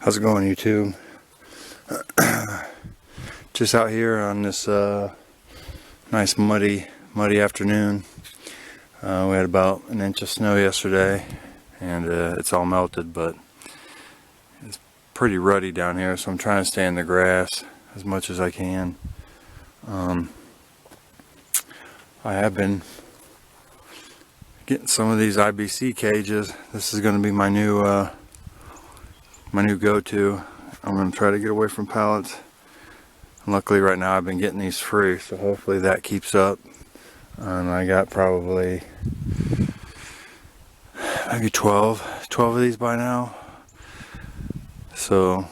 How's it going, YouTube? Just out here on this nice muddy afternoon. We had about an inch of snow yesterday, and it's all melted, but it's pretty ruddy down here, so I'm trying to stay in the grass as much as I can. I have been getting some of these IBC cages. This is going to be my new go-to. I'm going to try to get away from pallets. And luckily right now I've been getting these free, so hopefully that keeps up. And I got probably maybe 12 of these by now. So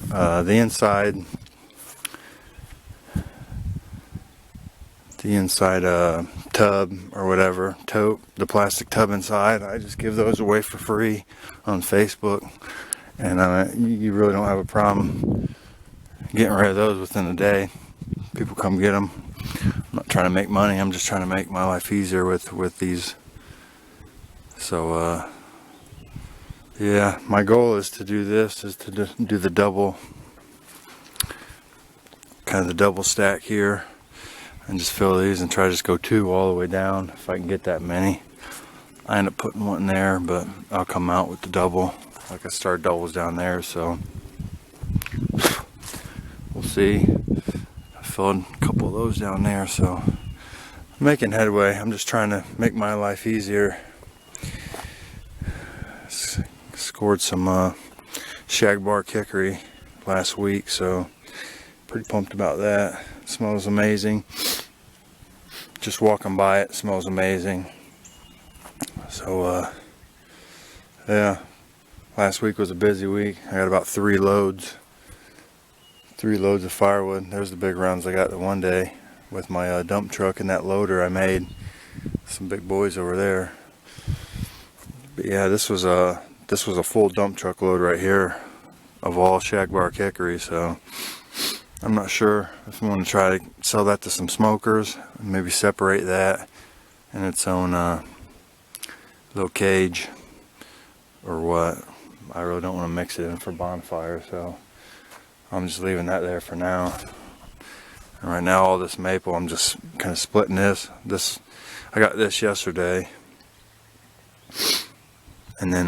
the inside tub or whatever, tote, the plastic tub inside, I just give those away for free on Facebook. And you really don't have a problem getting rid of those within a day. People come get them. I'm not trying to make money, I'm just trying to make my life easier with these. So yeah, my goal is to do this, is to do the double, kind of the double stack here, and just fill these and try to just go 2 all the way down if I can get that many. I end up putting one there, but I'll come out with the double. Like I started doubles down there, so we'll see. I filled a couple of those down there, so I'm making headway. I'm just trying to make my life easier. Scored some shagbark hickory last week, so pretty pumped about that. It smells amazing. Just walking by it smells amazing. So yeah. Last week was a busy week. I got about 3 loads of firewood. There's the big runs I got the one day with my dump truck and that loader I made. Some big boys over there. But yeah, this was a full dump truck load right here of all shagbark hickory. So I'm not sure if I want to try to sell that to some smokers and maybe separate that in its own little cage or what. I really don't want to mix it in for bonfire, so I'm just leaving that there for now. And right now all this maple, I'm just kind of splitting this. I got this yesterday, and then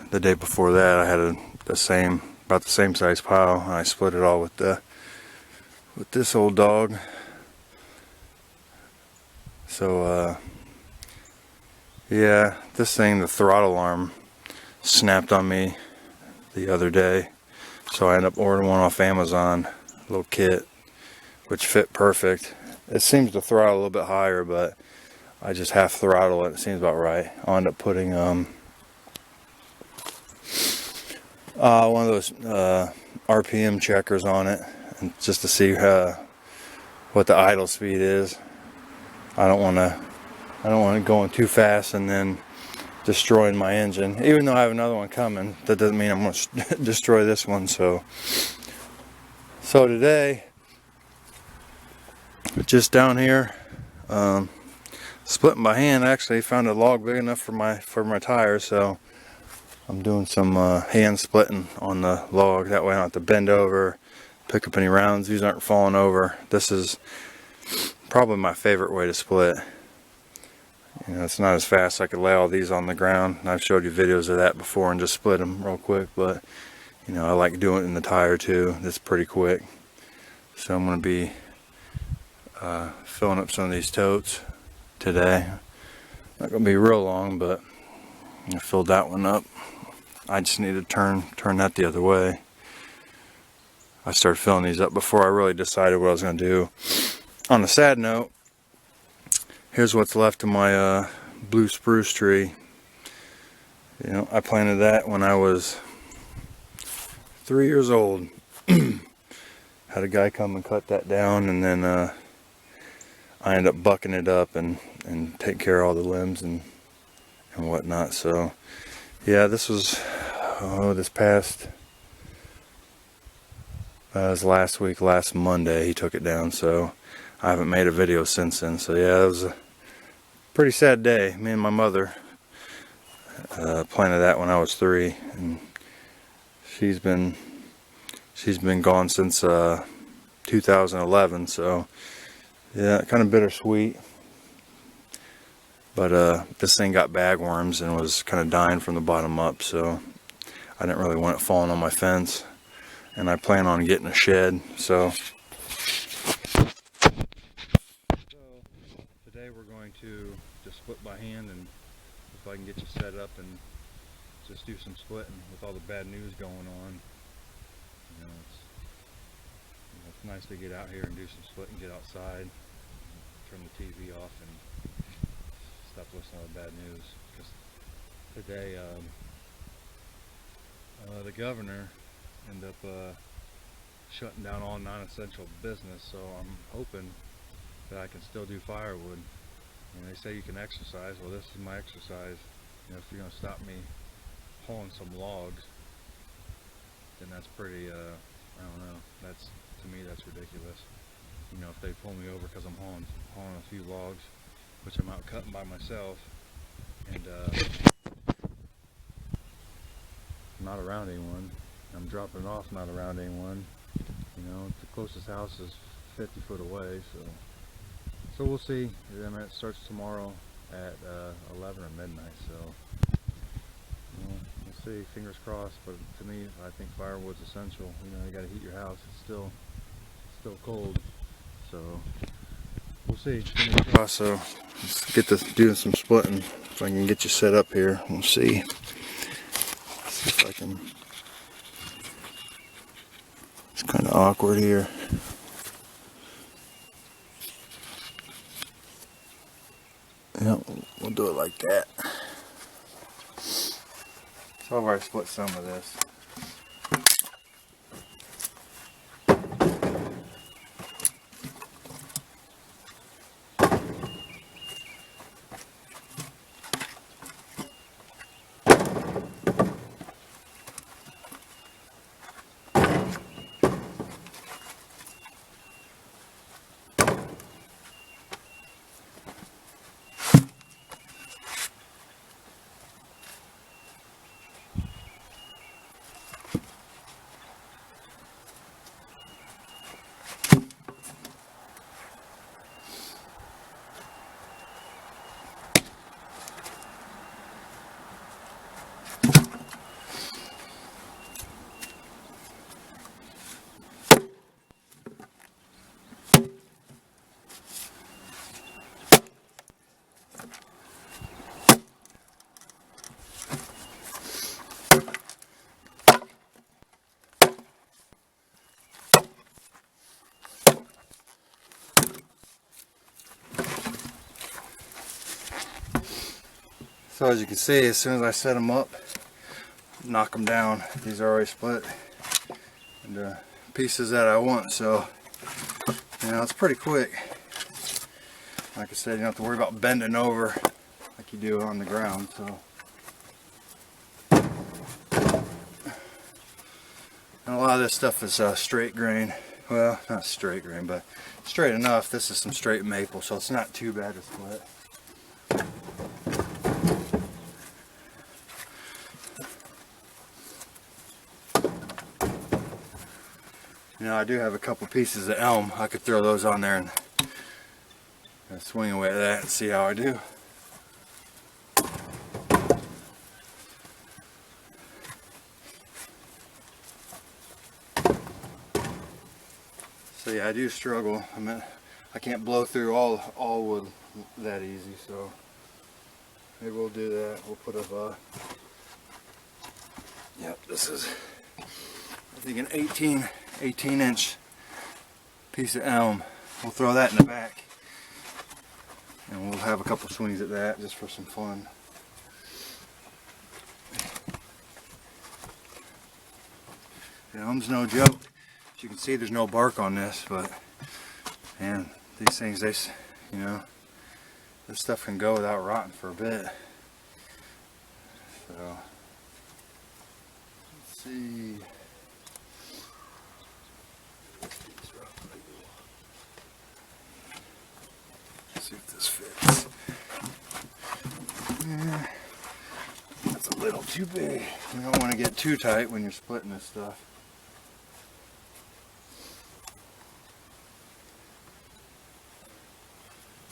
the day before that I had about the same size pile, and I split it all with this old dog. So yeah, this thing, the throttle arm, snapped on me the other day, so I ended up ordering one off Amazon, a little kit, which fit perfect. It seems to throttle a little bit higher, but I just half throttle it. It seems about right. I'll end up putting one of those RPM checkers on it, and just to see what the idle speed is. I don't want it going too fast and then destroying my engine. Even though I have another one coming, that doesn't mean I'm going to destroy this one. So today, just down here, splitting by hand. I actually found a log big enough for my tires, so I'm doing some hand splitting on the log. That way I don't have to bend over, pick up any rounds. These aren't falling over. This is probably my favorite way to split. You know, it's not as fast. I could lay all these on the ground, and I've showed you videos of that before and just split them real quick, but you know, I like doing it in the tire too. It's pretty quick. So I'm going to be filling up some of these totes today. Not going to be real long, but I filled that one up. I just need to turn that the other way. I started filling these up before I really decided what I was going to do. On a sad note, here's what's left of my blue spruce tree. You know, I planted that when I was 3 years old. Had a guy come and cut that down, and then I ended up bucking it up and taking care of all the limbs and whatnot. So yeah, this was this was last Monday he took it down, so I haven't made a video since then. So yeah, it was a pretty sad day. Me and my mother planted that when I was 3, and she's been She's been gone since 2011, so yeah, kind of bittersweet. But this thing got bagworms and was kind of dying from the bottom up, so I didn't really want it falling on my fence. And I plan on getting a shed, so today we're going to just split by hand, and if I can get you set up and just do some splitting with all the bad news going on. It's nice to get out here and do some splitting, get outside, turn the TV off, and stop listening to the bad news. Because today, the governor ended up shutting down all non-essential business, so I'm hoping that I can still do firewood. And they say you can exercise. Well, this is my exercise. If you're going to stop me hauling some logs, then that's pretty, I don't know, to me that's ridiculous. If they pull me over because I'm hauling a few logs, which I'm out cutting by myself, and not around anyone. I'm dropping it off not around anyone. The closest house is 50 foot away, so we'll see. I mean, it starts tomorrow at 11 or midnight, so we'll see. Fingers crossed. But to me, I think firewood's essential. You got to heat your house. It's still cold, so we'll see. So let's get to doing some splitting. If I can get you set up here, we'll see. See if I can. It's kind of awkward here. Yeah, we'll do it like that. So I've already split some of this. So as you can see, as soon as I set them up, knock them down. These are already split into pieces that I want, so it's pretty quick. Like I said, you don't have to worry about bending over like you do on the ground. So, and a lot of this stuff is straight grain. Well, not straight grain, but straight enough. This is some straight maple, so it's not too bad to split. I do have a couple pieces of elm. I could throw those on there and swing away at that and see how I do. So yeah, I do struggle. I can't blow through all wood that easy, so maybe we'll do that. We'll put a yep, this is I think an 18-inch piece of elm. We'll throw that in the back, and we'll have a couple swings at that just for some fun. The elm's no joke. As you can see, there's no bark on this, but man, these things, this stuff can go without rotting for a bit. So let's see. See if this fits. Yeah, that's a little too big. You don't want to get too tight when you're splitting this stuff.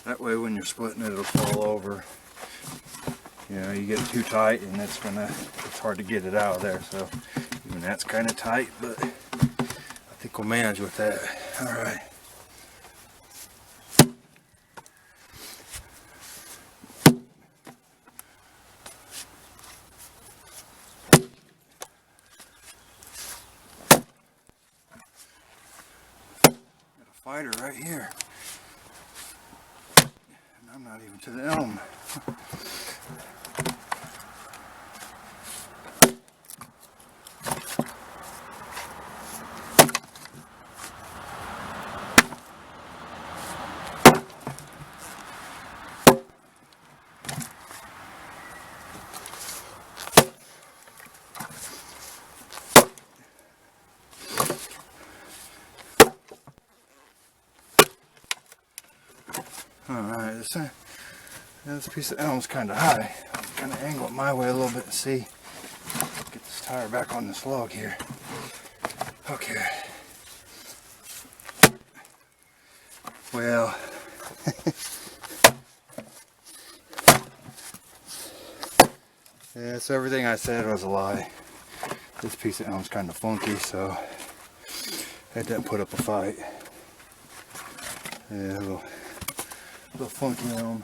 That way when you're splitting it, it'll fall over. You know, you get too tight and it's hard to get it out of there. So even that's kind of tight, but I think we'll manage with that. All right. Got a fighter right here. And I'm not even to the elm. Alright, this piece of elm's kind of high. I'm going to angle it my way a little bit and see. Get this tire back on this log here. Okay. Well, yeah, so everything I said was a lie. This piece of elm's kind of funky, so it didn't put up a fight. Yeah, a little funky elm.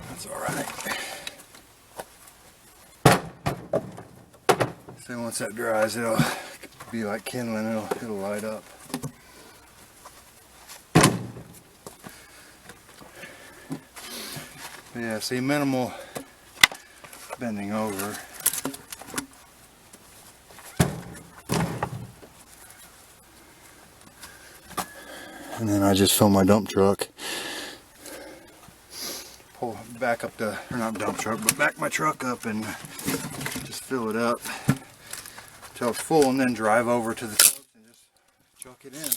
That's alright. So once that dries, it'll be like kindling, it'll light up. But yeah, see, minimal bending over. And then I just fill my dump truck. Pull back up the, or not dump truck, but back my truck up and just fill it up until it's full, and then drive over to the truck and just chuck it in.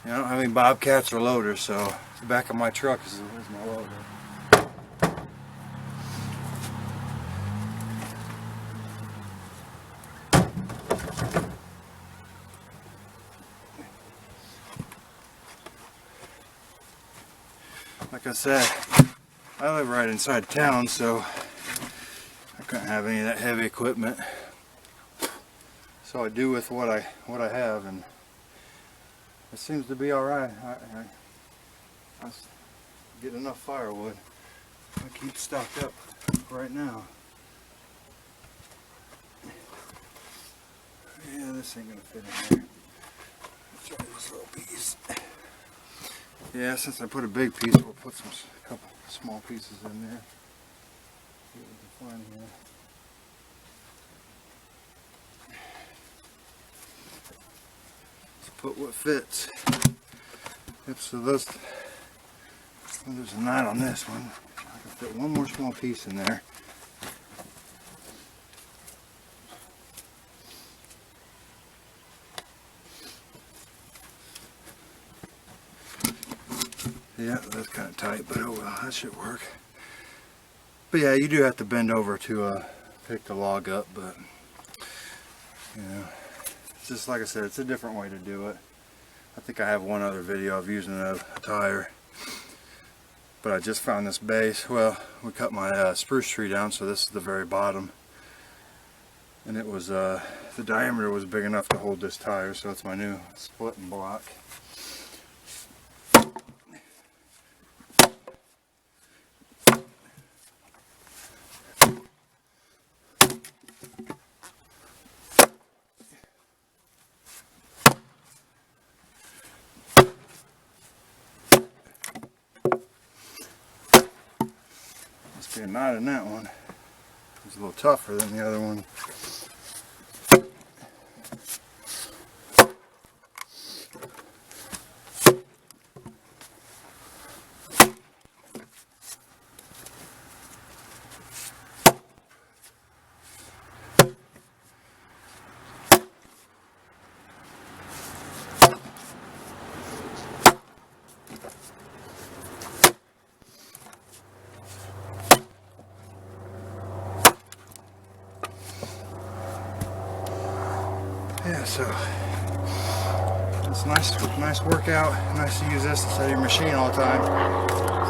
You know, I don't have any bobcats or loaders, so the back of my truck is my loader. Like I said, I live right inside town, so I couldn't have any of that heavy equipment. So I do with what I have, and it seems to be all right. I get enough firewood. I keep stocked up right now. Yeah, this ain't gonna fit in there. Let's try this little piece. Yeah, since I put a big piece, we'll put a couple small pieces in there. See what we can find here. Let's put what fits. Yep, so there's a knot on this one. I can fit one more small piece in there. Yeah, that's kind of tight, but oh well, that should work. But yeah, you do have to bend over to pick the log up, but you know, it's just like I said, it's a different way to do it. I think I have one other video of using a tire, but I just found this base. Well, we cut my spruce tree down, so this is the very bottom, and it was the diameter was big enough to hold this tire, so it's my new splitting block. Must be a knot in that one. It's a little tougher than the other one. So it's nice workout. Nice to use this instead of your machine all the time.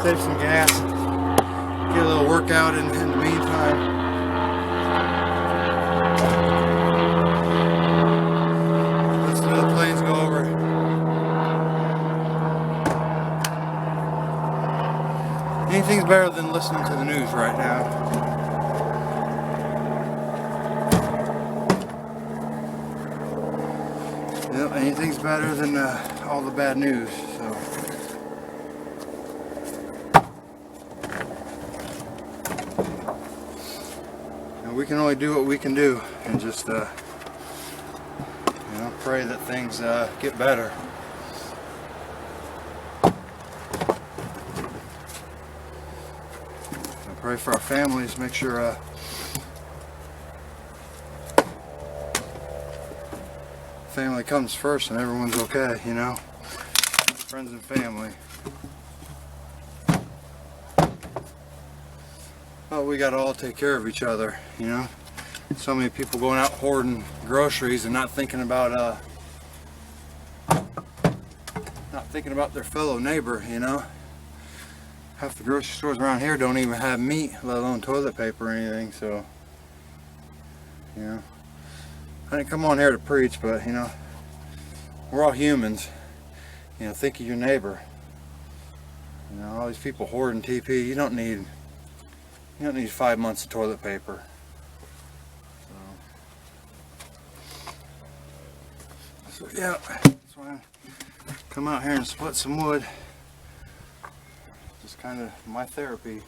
Save some gas. Get a little workout in the meantime. Listen to the planes go over. Anything's better than listening to the news right now. Yep, anything's better than all the bad news. So. And we can only do what we can do, and just pray that things get better. And pray for our families. Make sure. Family comes first and everyone's okay, you know, friends and family. But we gotta all take care of each other, you know. So many people going out hoarding groceries and not thinking about their fellow neighbor, you know. Half the grocery stores around here don't even have meat, let alone toilet paper or anything, so, you know. I didn't come on here to preach, but, you know, we're all humans. You know, think of your neighbor. You know, all these people hoarding TP. You don't need 5 months of toilet paper. So yeah, that's why I come out here and split some wood. Just kind of my therapy.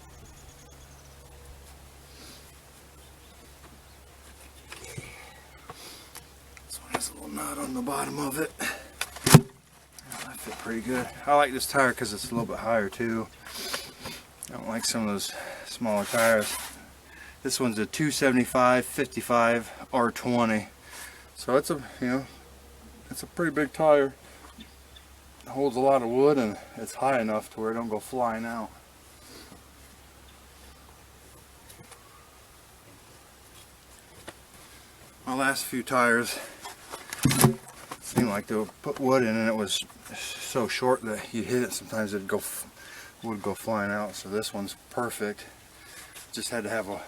There's a little knot on the bottom of it. That fit pretty good. I like this tire because it's a little bit higher too. I don't like some of those smaller tires. This one's a 275/55 R20. So it's a pretty big tire. It holds a lot of wood and it's high enough to where it don't go flying out. My last few tires seemed like they would put wood in and it was so short that you hit it, sometimes would go flying out. So this one's perfect. Just had to have a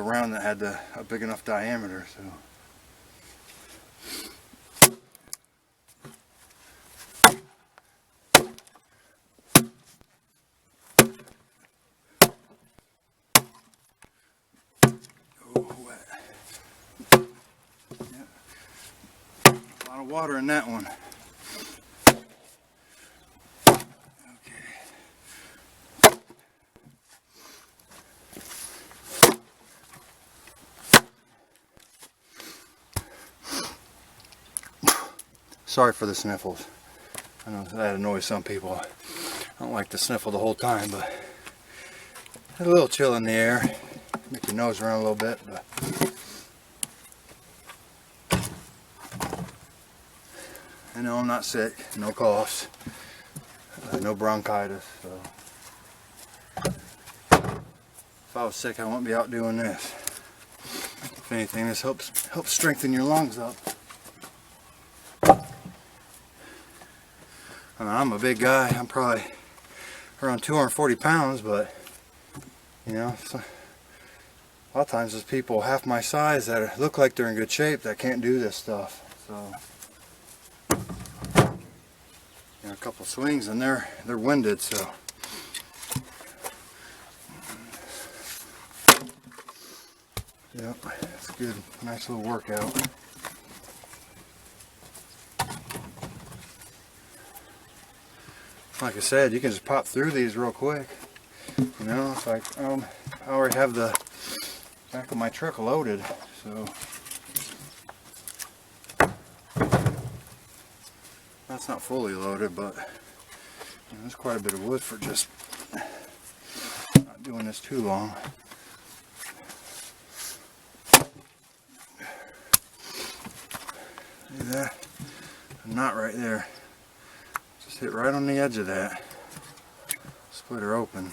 round that had a big enough diameter. So. Water in that one. Okay. Sorry for the sniffles. I know that annoys some people. I don't like to sniffle the whole time, but a little chill in the air. Make your nose run a little bit, but I know I'm not sick, no coughs, no bronchitis, so if I was sick I wouldn't be out doing this. If anything, this helps strengthen your lungs up. I mean, I'm a big guy, I'm probably around 240 pounds, but you know, a lot of times there's people half my size that look like they're in good shape that can't do this stuff, so. A couple swings and they're winded, so yep, it's good, nice little workout. Like I said, you can just pop through these real quick. You know, it's like I already have the back of my truck loaded, so that's not fully loaded, but you know, there's quite a bit of wood for just not doing this too long. See that? A knot right there. Just hit right on the edge of that. Split her open.